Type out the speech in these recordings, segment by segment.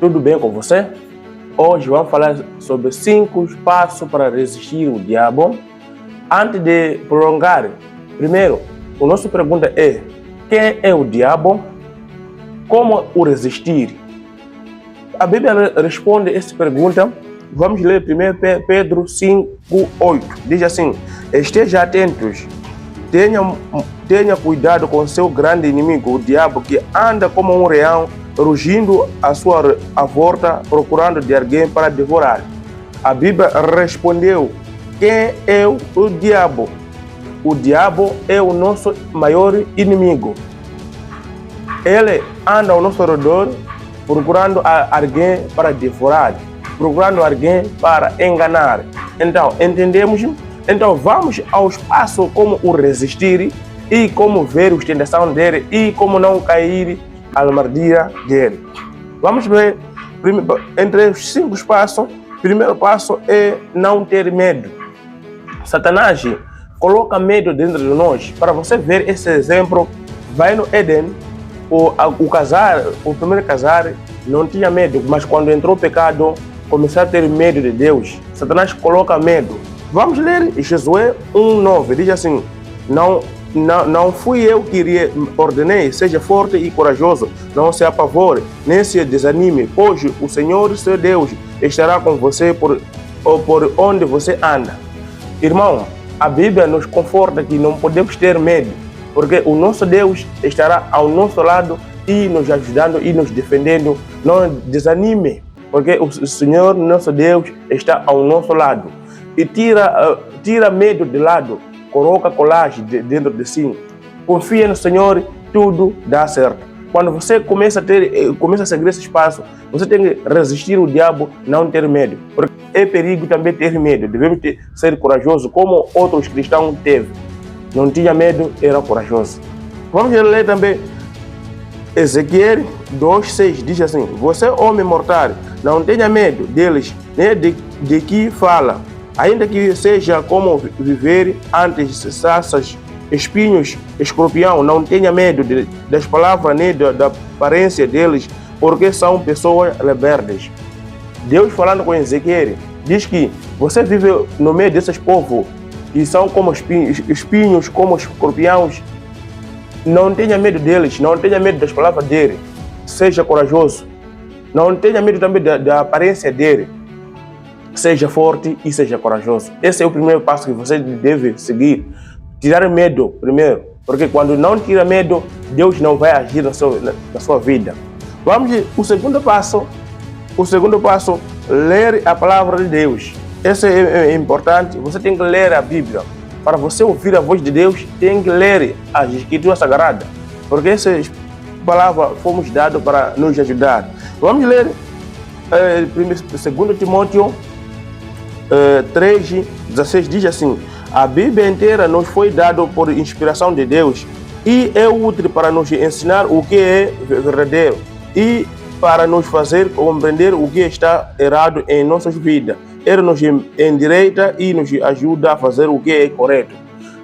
tudo bem com você? Hoje vamos falar sobre 5 passos para resistir o diabo. Antes de prolongar, primeiro, a nossa pergunta é: quem é o diabo? Como o resistir? A Bíblia responde essa pergunta. Vamos ler primeiro Pedro 5:8. Diz assim: esteja atentos, tenha cuidado com seu grande inimigo, o diabo, que anda como um leão, rugindo à sua volta, procurando de alguém para devorar. A Bíblia respondeu: quem é o diabo? O diabo é o nosso maior inimigo. Ele anda ao nosso redor, procurando alguém para devorar, procurando alguém para enganar. Então, entendemos? Então, vamos aos passos como o resistir e como ver a tentação dele e como não cair à armadilha dele. Vamos ver, entre os 5 passos, o primeiro passo é não ter medo. Satanás coloca medo dentro de nós. Para você ver esse exemplo, vai no Éden, o primeiro casal não tinha medo, mas quando entrou o pecado, começou a ter medo de Deus. Satanás coloca medo. Vamos ler Josué 1:9, diz assim: Não fui eu que lhe ordenei, seja forte e corajoso, não se apavore, nem se desanime, pois o Senhor, seu Deus, estará com você por onde você anda. Irmão, a Bíblia nos conforta que não podemos ter medo, porque o nosso Deus estará ao nosso lado e nos ajudando e nos defendendo. Não desanime, porque o Senhor, nosso Deus, está ao nosso lado. E tira medo de lado, coloca coragem dentro de si. Confia no Senhor, tudo dá certo. Quando você começa a seguir esse espaço, você tem que resistir o diabo, não ter medo. Porque é perigo também ter medo. Devemos ser corajosos, como outros cristãos teve. Não tinha medo, era corajoso. Vamos ler também Ezequiel 2:6, diz assim: você, homem mortal, não tenha medo deles, nem de que fala. Ainda que seja como viver antes saças, espinhos, escorpião, não tenha medo das palavras nem da aparência deles, porque são pessoas rebeldes. Deus falando com Ezequiel, diz que você vive no meio desses povos, que são como espinhos, como escorpiões. Não tenha medo deles, não tenha medo das palavras dele. Seja corajoso. Não tenha medo também da aparência dele. Seja forte e seja corajoso. Esse é o primeiro passo que você deve seguir. Tirar medo primeiro, porque quando não tira medo, Deus não vai agir na sua vida. Vamos o segundo passo. O segundo passo, ler a palavra de Deus. Esse é importante. Você tem que ler a Bíblia. Para você ouvir a voz de Deus, tem que ler as Escrituras Sagradas, porque essas palavras fomos dadas para nos ajudar. Vamos ler 2 Timóteo 3:16, diz assim: a Bíblia inteira nos foi dada por inspiração de Deus e é útil para nos ensinar o que é verdadeiro e para nos fazer compreender o que está errado em nossas vidas. Ele nos endireita e nos ajuda a fazer o que é correto.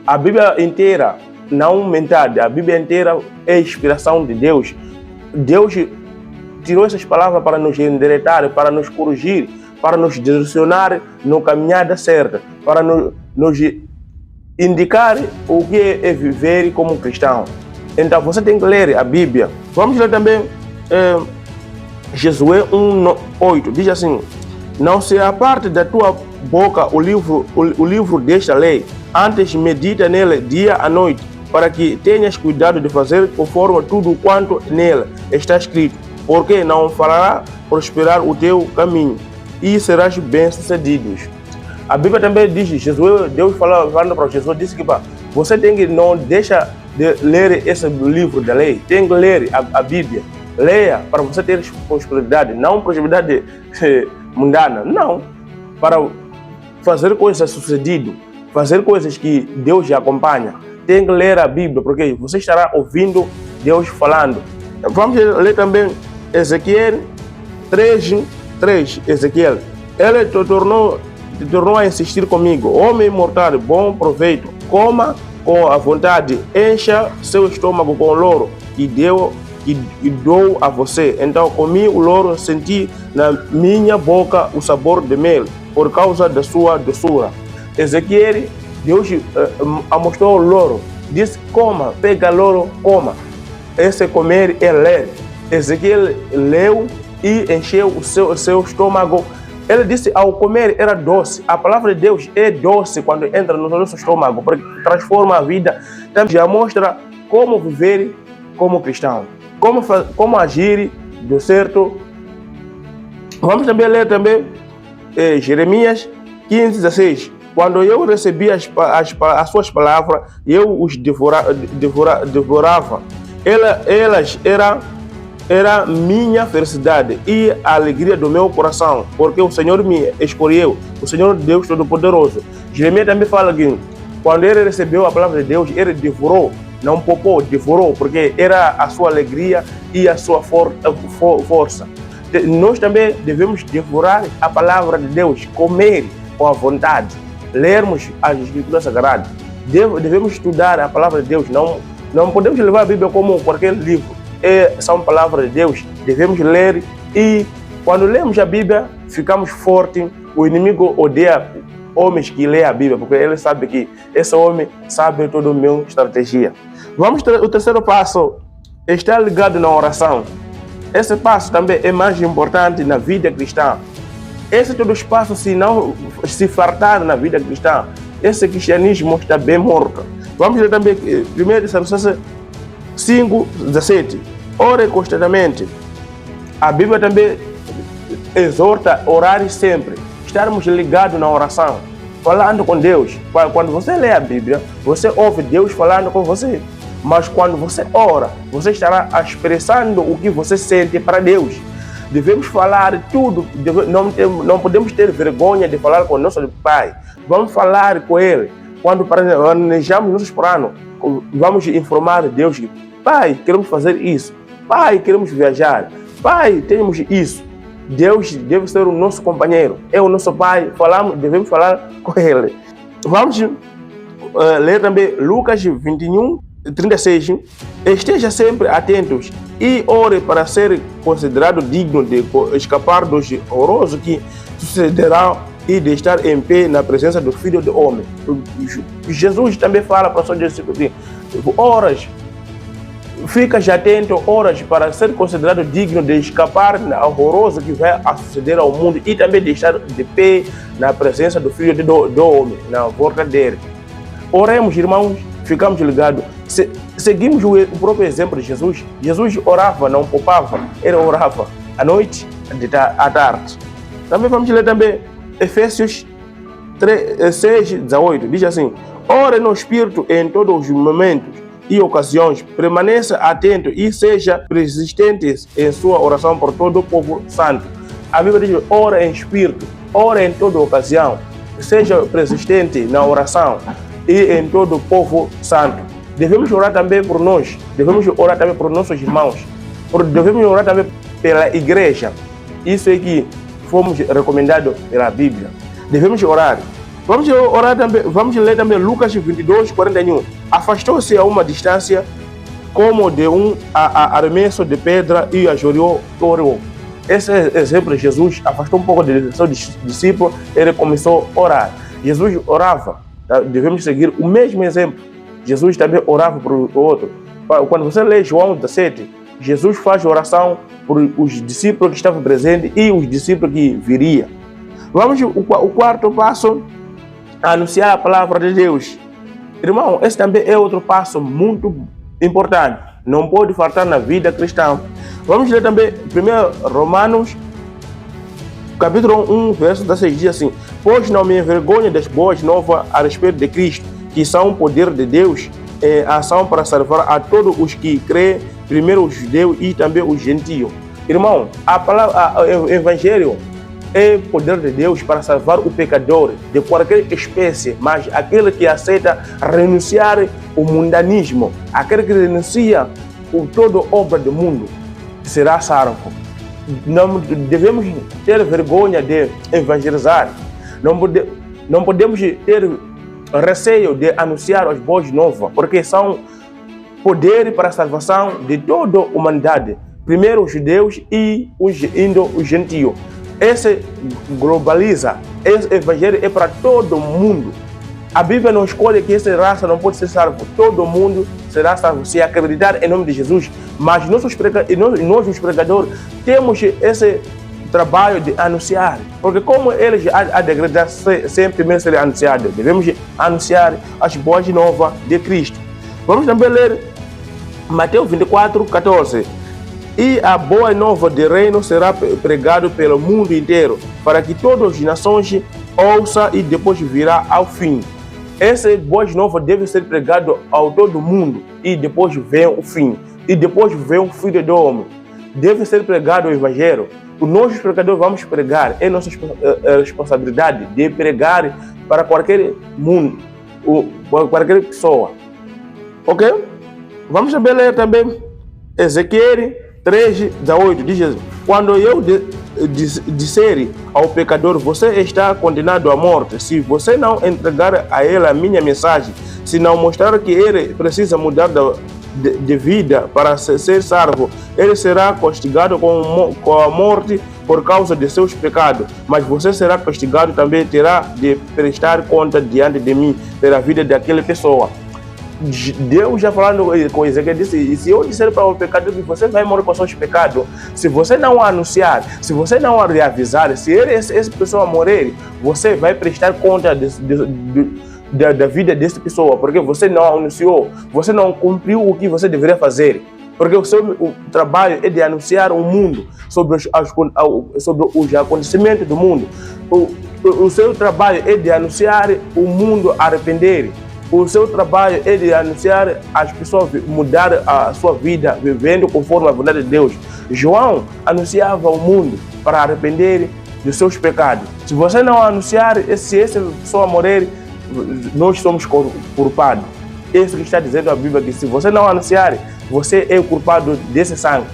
A Bíblia inteira, não metade, a Bíblia inteira é inspiração de Deus. Deus tirou essas palavras para nos endireitar, para nos corrigir, para nos direcionar na caminhada certa, para nos indicar o que é viver como cristão. Então você tem que ler a Bíblia. Vamos ler também Josué 1:8, diz assim: não se aparte da tua boca o livro desta lei, antes medita nele dia e noite, para que tenhas cuidado de fazer conforme tudo quanto nela está escrito, porque não fará prosperar o teu caminho e serás bem-sucedido. A Bíblia também diz, Deus falando para Jesus, disse que você tem que não deixa de ler esse livro da lei, tem que ler a Bíblia. Leia para você ter prosperidade, não prosperidade mundana, não. Para fazer coisas sucedidas, fazer coisas que Deus acompanha, tem que ler a Bíblia, porque você estará ouvindo Deus falando. Vamos ler também Ezequiel 3:3. Ezequiel, ele te tornou a insistir comigo: homem mortal, bom proveito, coma com a vontade, encha seu estômago com louro, e deu e dou a você. Então comi o louro, senti na minha boca o sabor de mel, por causa da sua doçura. Ezequiel, Deus mostrou o louro, disse: coma, pega louro, coma. Esse comer é ler. Ezequiel leu e encheu o seu estômago. Ele disse: ao comer era doce. A palavra de Deus é doce quando entra no nosso estômago, porque transforma a vida. Então, já mostra como viver como cristão, como agir do certo. Vamos também ler Jeremias 15:16. Quando eu recebi as suas palavras, eu os devorava. Elas era minha felicidade e a alegria do meu coração, porque o Senhor me escolheu, o Senhor Deus Todo-Poderoso. Jeremias também fala que quando ele recebeu a palavra de Deus, ele devorou, não poupou, devorou, porque era a sua alegria e a sua força. Nós também devemos devorar a palavra de Deus, comer com a vontade, lermos as Escrituras Sagradas. Devemos estudar a palavra de Deus, não podemos levar a Bíblia como qualquer livro. São palavras de Deus, devemos ler, e quando lemos a Bíblia ficamos fortes. O inimigo odeia homens que lêem a Bíblia, porque ele sabe que esse homem sabe toda a minha estratégia. O terceiro passo, estar ligado na oração. Esse passo também é mais importante na vida cristã. Esse todo espaço, se não se fartar na vida cristã, esse cristianismo está bem morto. Vamos ler também 1 Tessalonicenses 5:17. Ore constantemente. A Bíblia também exorta a orar sempre, estarmos ligados na oração, falando com Deus. Quando você lê a Bíblia, você ouve Deus falando com você. Mas quando você ora, você estará expressando o que você sente para Deus. Devemos falar tudo, não podemos ter vergonha de falar com o nosso Pai. Vamos falar com Ele. Quando planejamos nossos planos, vamos informar Deus que: Pai, queremos fazer isso. Pai, queremos viajar. Pai, temos isso. Deus deve ser o nosso companheiro, é o nosso Pai. Devemos falar com Ele. Vamos ler também Lucas 21:36. Esteja sempre atentos e ore para ser considerado digno de escapar dos horrorosos que sucederão e de estar em pé na presença do Filho do Homem. Jesus também fala para os seus discípulos: oras, ficas atento, oras para ser considerado digno de escapar do horroroso que vai suceder ao mundo e também de estar de pé na presença do Filho do Homem, na volta dele. Oremos, irmãos, ficamos ligados. Seguimos o próprio exemplo de Jesus. Jesus orava, não poupava, ele orava à noite, à tarde. Também vamos ler também Efésios 6:18. Diz assim: ore no Espírito em todos os momentos e ocasiões, permaneça atento e seja persistente em sua oração por todo o povo santo. A Bíblia diz: ora em Espírito, ora em toda ocasião, seja persistente na oração e em todo o povo santo. Devemos orar também por nós, devemos orar também por nossos irmãos, devemos orar também pela igreja. Isso é que fomos recomendados pela Bíblia. Devemos orar. Vamos orar também, vamos ler também Lucas 22:41. Afastou-se a uma distância como de arremesso de pedra e ajoelhou. Esse exemplo de Jesus afastou um pouco de seu discípulo, ele começou a orar. Jesus orava, devemos seguir o mesmo exemplo. Jesus também orava por o outro. Quando você lê João 17, Jesus faz oração por os discípulos que estavam presentes e os discípulos que viriam. Vamos o quarto passo, anunciar a palavra de Deus. Irmão, esse também é outro passo muito importante. Não pode faltar na vida cristã. Vamos ler também 1 Romanos, capítulo 1, verso 16, diz assim: pois não me envergonho das boas novas a respeito de Cristo, que são o poder de Deus, ação para salvar a todos os que creem, primeiro os judeus e também os gentios. Irmão, o evangelho é o poder de Deus para salvar o pecador de qualquer espécie, mas aquele que aceita renunciar ao mundanismo, aquele que renuncia a toda obra do mundo, será salvo. Não devemos ter vergonha de evangelizar, não podemos ter receio de anunciar as boas novas, porque são poder para a salvação de toda a humanidade. Primeiro os judeus e os gentios. Esse globaliza, esse evangelho é para todo mundo. A Bíblia não escolhe que essa raça não pode ser salvo. Todo mundo será salvo se acreditar em nome de Jesus. Mas nós, os pregadores, temos esse trabalho de anunciar. Porque como eles a degradar sempre primeiro ser anunciado, devemos anunciar as boas novas de Cristo. Vamos também ler Mateus 24, 14. E a boa nova do reino será pregado pelo mundo inteiro, para que todas as nações ouçam e depois virá ao fim. Essa boa nova deve ser pregado ao todo mundo e depois vem o fim. E depois vem o Filho do Homem. Deve ser pregado o Evangelho. Nós, pregadores, vamos pregar. É nossa responsabilidade de pregar para qualquer mundo, para qualquer pessoa. Ok? Vamos ler também Ezequiel 3:8. Diz: quando eu disser ao pecador, você está condenado à morte, se você não entregar a ele a minha mensagem, se não mostrar que ele precisa mudar de vida para ser salvo, ele será castigado com a morte por causa de seus pecados, mas você será castigado também, terá de prestar conta diante de mim pela vida daquela pessoa. Deus já falando com Ezequiel, disse: se eu disser para o pecador que você vai morrer com seus pecados, se você não anunciar, se você não reavisar, se essa pessoa morrer, você vai prestar conta da vida dessa pessoa, porque você não anunciou, você não cumpriu o que você deveria fazer. Porque o seu trabalho é de anunciar o mundo sobre os acontecimentos do mundo. O seu trabalho é de anunciar o mundo arrepender. O seu trabalho é de anunciar as pessoas mudar a sua vida, vivendo conforme a vontade de Deus. João anunciava o mundo para arrepender dos seus pecados. Se você não anunciar, se essa pessoa morrer, nós somos culpados. É isso que está dizendo a Bíblia, que se você não anunciar, você é o culpado desse sangue.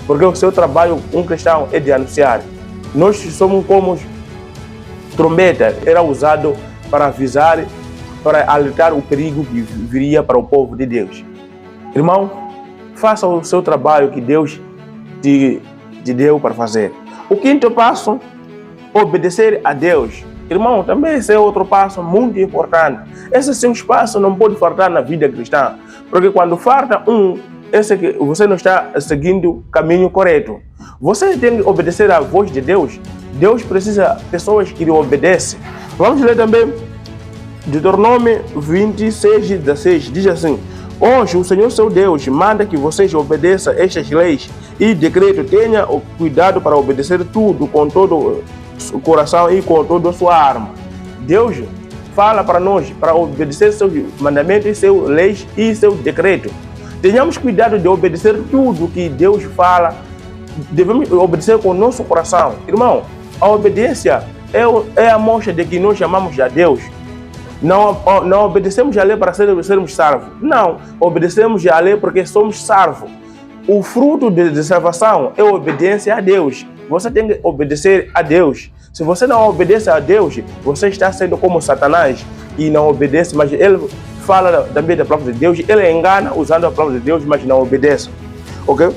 Porque o seu trabalho, um cristão, é de anunciar. Nós somos como trombeta, era usado para avisar, para alertar o perigo que viria para o povo de Deus. Irmão, faça o seu trabalho que Deus te deu para fazer. O quinto passo, obedecer a Deus. Irmão, também esse é outro passo muito importante. Esses seus passos não podem faltar na vida cristã. Porque quando falta esse que você não está seguindo o caminho correto. Você tem que obedecer à voz de Deus. Deus precisa de pessoas que lhe obedecem. Vamos ler também Deuteronômio 26:16. Diz assim: hoje o Senhor seu Deus manda que vocês obedeçam estas leis e decretos. Tenha o cuidado para obedecer tudo com todo o coração e com toda a sua alma. Deus fala para nós para obedecer seus mandamentos, seus leis e seu decreto. Tenhamos cuidado de obedecer tudo que Deus fala. Devemos obedecer com o nosso coração. Irmão, a obediência é a mostra de que nós chamamos a Deus. Não obedecemos a lei para sermos salvos. Não, obedecemos a lei porque somos salvos. O fruto de salvação é a obediência a Deus. Você tem que obedecer a Deus. Se você não obedece a Deus, você está sendo como Satanás e não obedece, mas ele fala também da palavra de Deus, ele engana usando a palavra de Deus, mas não obedece. Ok?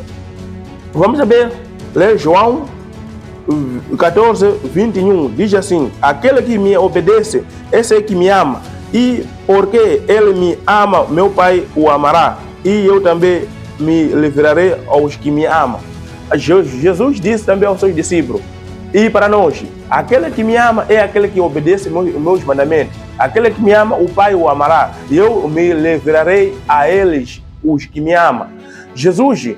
Vamos saber, ler João 14:21, diz assim: aquele que me obedece, esse é que me ama, e porque ele me ama, meu Pai o amará, e eu também me livrarei aos que me amam. Jesus disse também aos seus discípulos, e para nós, aquele que me ama é aquele que obedece meus mandamentos. Aquele que me ama, o Pai o amará, e eu me livrarei a eles, os que me amam. Jesus,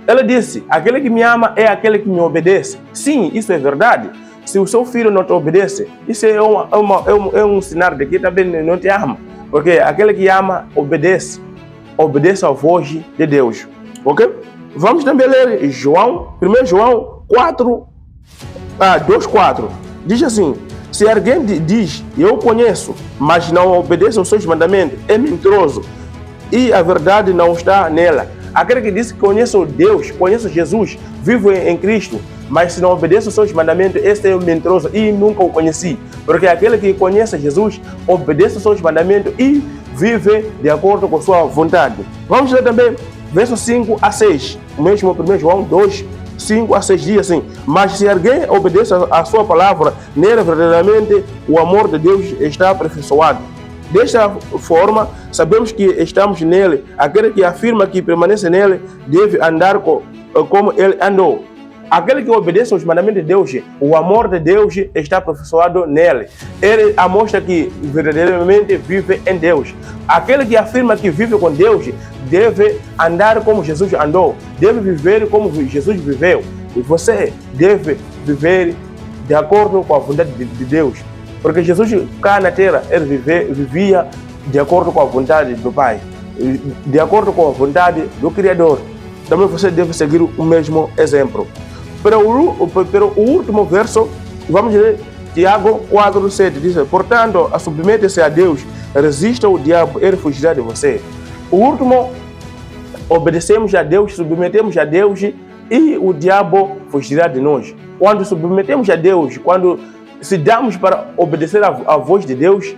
ele disse: aquele que me ama é aquele que me obedece. Sim, isso é verdade. Se o seu filho não te obedece, isso é um sinal de que também não te ama. Porque aquele que ama, obedece à voz de Deus. Ok? Vamos também ler João, 1 João 2:4. Diz assim: se alguém diz, eu conheço, mas não obedece aos seus mandamentos, é mentiroso, e a verdade não está nela. Aquele que diz que conhece Deus, conhece Jesus, vive em Cristo, mas se não obedece aos seus mandamentos, esse é mentiroso e nunca o conheci. Porque aquele que conhece Jesus, obedece aos seus mandamentos e vive de acordo com sua vontade. Vamos ler também versos 5 a 6, o mesmo 1 João 2, 5 a 6 diz assim: mas se alguém obedece à sua palavra, nele verdadeiramente o amor de Deus está aperfeiçoado. Desta forma, sabemos que estamos nele. Aquele que afirma que permanece nele deve andar como ele andou. Aquele que obedece aos mandamentos de Deus, o amor de Deus está aperfeiçoado nele. Ele mostra que verdadeiramente vive em Deus. Aquele que afirma que vive com Deus deve andar como Jesus andou, deve viver como Jesus viveu. E você deve viver de acordo com a vontade de Deus. Porque Jesus cá na terra, ele vivia de acordo com a vontade do Pai, de acordo com a vontade do Criador. Também você deve seguir o mesmo exemplo. Pero o último verso, vamos ler Tiago 4:7, diz: portanto, submeta-se a Deus, resista o diabo, ele fugirá de você. O último, obedecemos a Deus, submetemos a Deus e o diabo fugirá de nós. Quando submetemos a Deus, quando se damos para obedecer à voz de Deus,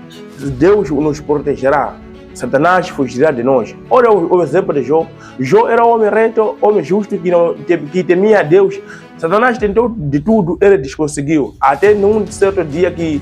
Deus nos protegerá. Satanás fugirá de nós. Olha o exemplo de Jó. Jó era um homem reto, homem justo, que temia a Deus. Satanás tentou de tudo, ele desconseguiu. Até num certo dia que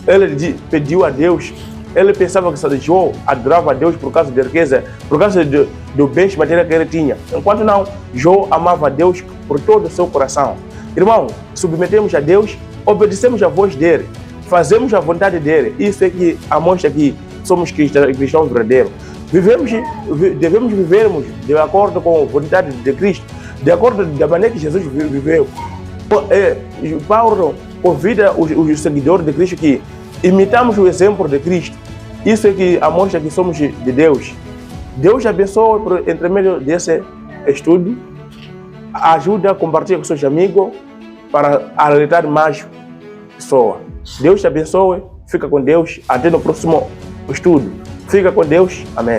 ele pediu a Deus, ele pensava que Jó adorava a Deus por causa da riqueza, por causa do bem material que ele tinha. Enquanto não, Jó amava a Deus por todo o seu coração. Irmão, submetemos a Deus, obedecemos a voz dele, fazemos a vontade dele. Isso é que mostra que somos cristãos verdadeiros. Devemos vivermos de acordo com a vontade de Cristo, de acordo da maneira que Jesus viveu. Paulo convida os seguidores de Cristo que imitamos o exemplo de Cristo. Isso é que mostra que somos de Deus. Deus abençoe por intermédio desse estudo. Ajuda a compartilhar com seus amigos para alertar mais pessoas. Deus te abençoe. Fica com Deus. Até no próximo estudo. Fica com Deus. Amém.